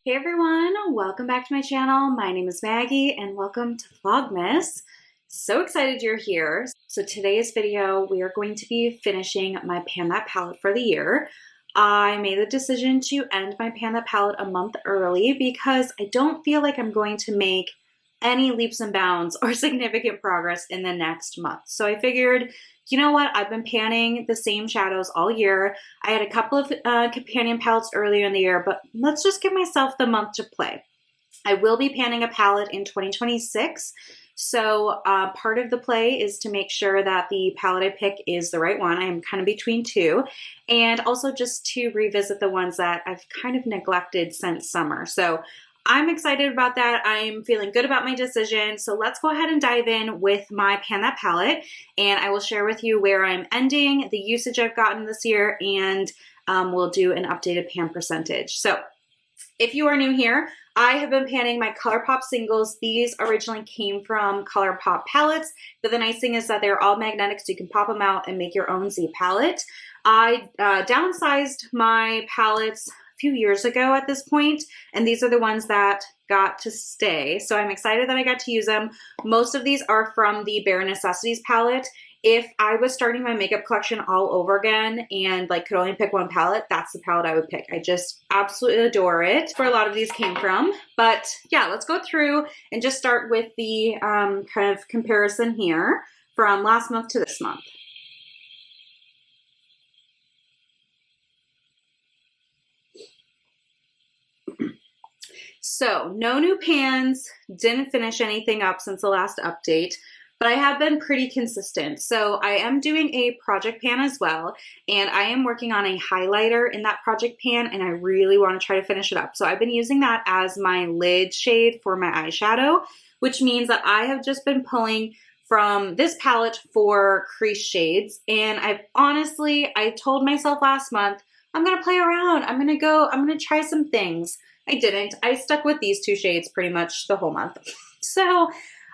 Hey everyone, welcome back to my channel. My name is Maggie and welcome to Vlogmas. So excited you're here. So today's video, we are going to be finishing my Pan That palette for the year. I made the decision to end my Pan That palette a month early because I don't feel like I'm going to make any leaps and bounds or significant progress in the next month. So I figured, you know what? I've been panning the same shadows all year. I had a couple of companion palettes earlier in the year, but let's just give myself the month to play. I will be panning a palette in 2026. So part of the play is to make sure that the palette I pick is the right one. I am kind of between two. And also just to revisit the ones that I've kind of neglected since summer. So I'm excited about that. I'm feeling good about my decision. So let's go ahead and dive in with my Pan That palette, and I will share with you where I'm ending, the usage I've gotten this year, and we'll do an updated pan percentage. So if you are new here, I have been panning my ColourPop singles. These originally came from ColourPop palettes, but the nice thing is that they're all magnetic, so you can pop them out and make your own Z palette. I downsized my palettes few years ago at this point, and these are the ones that got to stay. So I'm excited that I got to use them. Most of these are from the Bare Necessities palette. If I was starting my makeup collection all over again and like could only pick one palette, that's the palette I would pick. I just absolutely adore it. Where a lot of these came from. But yeah, let's go through and just start with the kind of comparison here from last month to this month. So no new pans, didn't finish anything up since the last update, but I have been pretty consistent. So I am doing a project pan as well, and I am working on a highlighter in that project pan, and I really want to try to finish it up. So I've been using that as my lid shade for my eyeshadow, which means that I have just been pulling from this palette for crease shades. And I told myself last month, I'm going to play around. I'm going to try some things. I didn't. I stuck with these two shades pretty much the whole month. So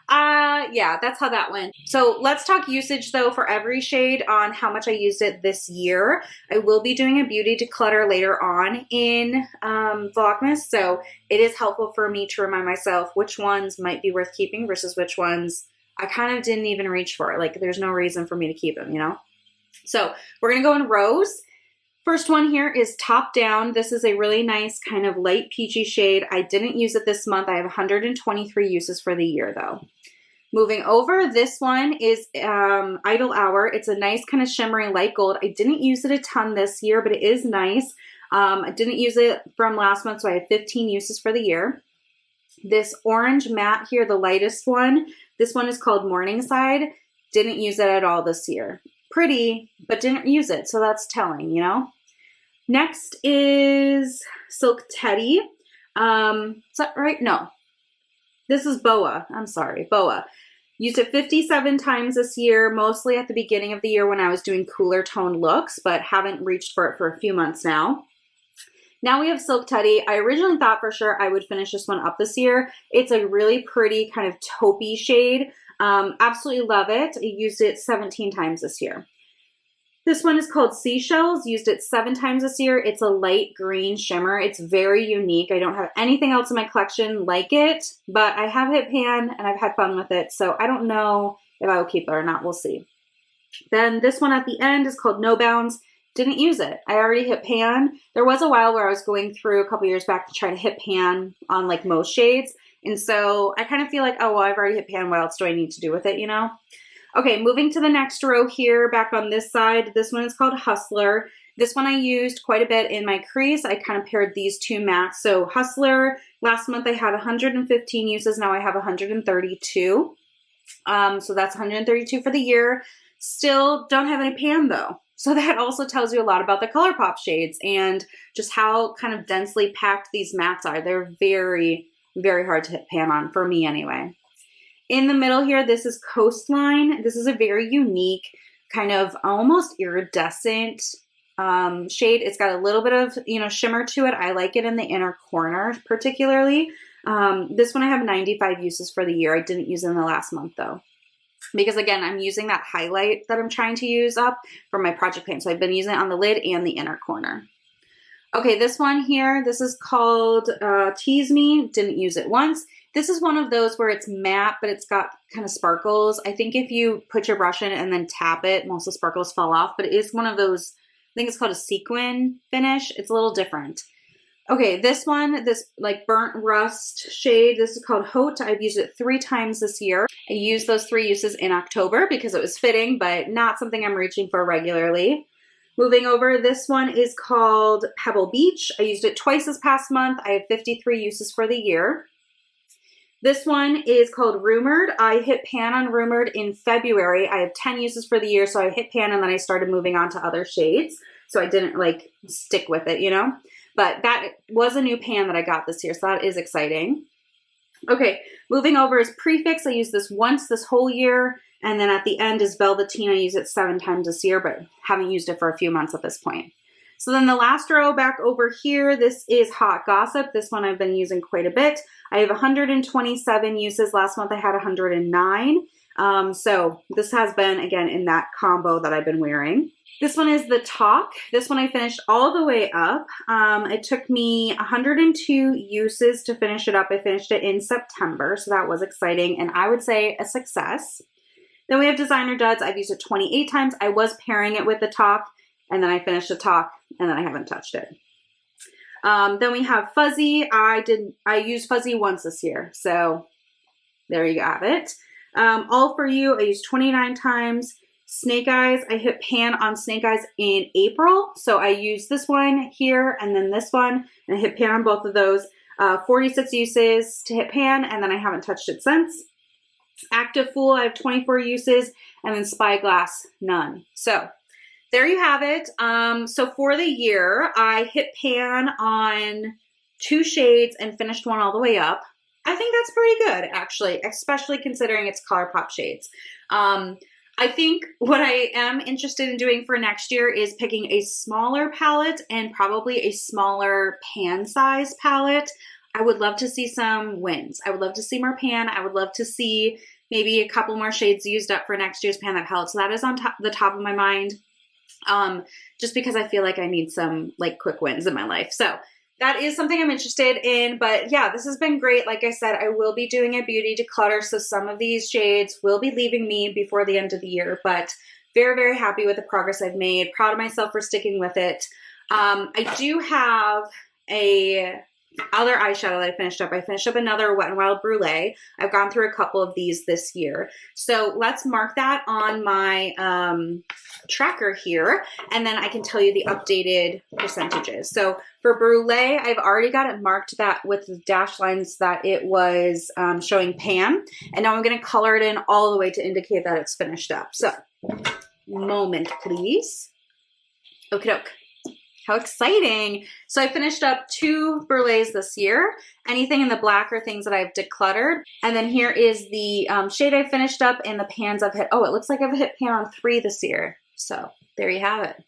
yeah, that's how that went. So let's talk usage though for every shade on how much I used it this year. I will be doing a beauty declutter later on in Vlogmas. So it is helpful for me to remind myself which ones might be worth keeping versus which ones I kind of didn't even reach for. Like there's no reason for me to keep them, you know? So we're going to go in rows. First one here is Top Down. This is a really nice kind of light peachy shade. I didn't use it this month. I have 123 uses for the year though. Moving over, this one is Idle Hour. It's a nice kind of shimmery light gold. I didn't use it a ton this year, but it is nice. I didn't use it from last month, so I have 15 uses for the year. This orange matte here, the lightest one, this one is called Morningside. Didn't use it at all this year. Pretty, but didn't use it, so that's telling, you know? Next is Silk Teddy. Is that right? No. This is Boa. I'm sorry, Boa. Used it 57 times this year, mostly at the beginning of the year when I was doing cooler tone looks, but haven't reached for it for a few months now. Now we have Silk Teddy. I originally thought for sure I would finish this one up this year. It's a really pretty kind of taupey shade. Absolutely love it. I used it 17 times this year. This one is called Seashells. Used it 7 times this year. It's a light green shimmer. It's very unique. I don't have anything else in my collection like it, but I have hit pan and I've had fun with it. So I don't know if I will keep it or not. We'll see. Then this one at the end is called No Bounds. Didn't use it. I already hit pan. There was a while where I was going through a couple years back to try to hit pan on like most shades. And so I kind of feel like, oh, well, I've already hit pan. What else do I need to do with it, you know? Okay, moving to the next row here, back on this side. This one is called Hustler. This one I used quite a bit in my crease. I kind of paired these two mattes. So Hustler, last month I had 115 uses. Now I have 132. So that's 132 for the year. Still don't have any pan though. So that also tells you a lot about the ColourPop shades and just how kind of densely packed these mattes are. They're very, very hard to hit pan on, for me anyway. In the middle here, this is Coastline. This is a very unique kind of almost iridescent shade. It's got a little bit of, you know, shimmer to it. I like it in the inner corner particularly. This one I have 95 uses for the year. I didn't use it in the last month though. Because again, I'm using that highlight that I'm trying to use up for my project pan. So I've been using it on the lid and the inner corner. Okay, this one here, this is called Tease Me. Didn't use it once. This is one of those where it's matte, but it's got kind of sparkles. I think if you put your brush in and then tap it, most of the sparkles fall off, but it is one of those, I think it's called a sequin finish. It's a little different. Okay, this one, this like burnt rust shade, this is called Haute. I've used it 3 times this year. I used those 3 uses in October because it was fitting, but not something I'm reaching for regularly. Moving over, this one is called Pebble Beach. I used it twice this past month. I have 53 uses for the year. This one is called Rumored. I hit pan on Rumored in February. I have 10 uses for the year, so I hit pan and then I started moving on to other shades. So I didn't like stick with it, you know? But that was a new pan that I got this year, so that is exciting. Okay, moving over is Prefix. I used this once this whole year. And then at the end is Velveteen. I use it 7 times this year, but haven't used it for a few months at this point. So then the last row back over here, this is Hot Gossip. This one I've been using quite a bit. I have 127 uses. Last month I had 109. So this has been, again, in that combo that I've been wearing. This one is the Talk. This one I finished all the way up. It took me 102 uses to finish it up. I finished it in September, so that was exciting, and I would say a success. Then we have Designer Duds. I've used it 28 times. I was pairing it with the Talk, and then I finished the Talk, and then I haven't touched it. Then we have Fuzzy. I used Fuzzy once this year, so there you have it. All For You, I used 29 times. Snake Eyes, I hit pan on Snake Eyes in April, so I used this one here, and then this one, and I hit pan on both of those. 46 uses to hit pan, and then I haven't touched it since. Active Fool, I have 24 uses, and then Spyglass, none. So there you have it. So for the year, I hit pan on 2 shades and finished one all the way up. I think that's pretty good, actually, especially considering it's ColourPop shades. I think what I am interested in doing for next year is picking a smaller palette and probably a smaller pan size palette. I would love to see some wins. I would love to see more pan. I would love to see maybe a couple more shades used up for next year's pan palette. So that is on the top of my mind, just because I feel like I need some like quick wins in my life. So that is something I'm interested in. But yeah, this has been great. Like I said, I will be doing a beauty declutter. So some of these shades will be leaving me before the end of the year. But very, very happy with the progress I've made. Proud of myself for sticking with it. I do have other eyeshadow that I finished up. I finished up another Wet n Wild Brulee. I've gone through a couple of these this year. So let's mark that on my tracker here, and then I can tell you the updated percentages. So for Brulee, I've already got it marked that with the dash lines that it was showing pan, and now I'm going to color it in all the way to indicate that it's finished up. So, moment please. Okie doke. How exciting. So I finished up 2 Brulees this year. Anything in the black are things that I've decluttered. And then here is the shade I finished up and the pans I've hit. Oh, it looks like I've hit pan on 3 this year. So there you have it.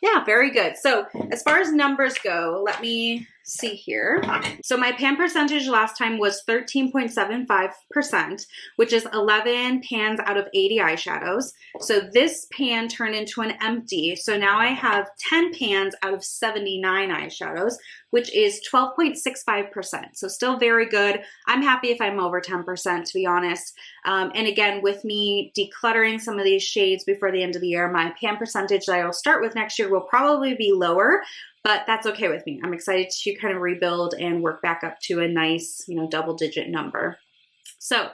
Yeah, very good. So as far as numbers go, let me see here. So my pan percentage last time was 13.75%, which is 11 pans out of 80 eyeshadows. So this pan turned into an empty. So now I have 10 pans out of 79 eyeshadows, which is 12.65%. So still very good. I'm happy if I'm over 10%, to be honest. And again, with me decluttering some of these shades before the end of the year, my pan percentage that I will start with next year will probably be lower, but that's okay with me. I'm excited to kind of rebuild and work back up to a nice, double-digit number. So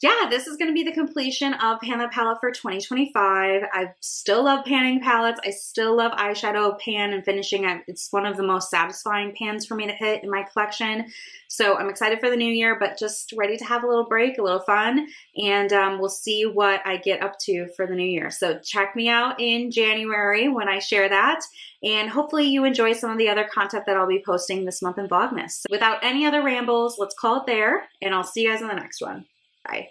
yeah, this is going to be the completion of Pan the Palette for 2025. I still love panning palettes. I still love eyeshadow pan and finishing. It's one of the most satisfying pans for me to hit in my collection. So I'm excited for the new year, but just ready to have a little break, a little fun, and we'll see what I get up to for the new year. So check me out in January when I share that, and hopefully you enjoy some of the other content that I'll be posting this month in Vlogmas. So without any other rambles, let's call it there, and I'll see you guys in the next one. Bye.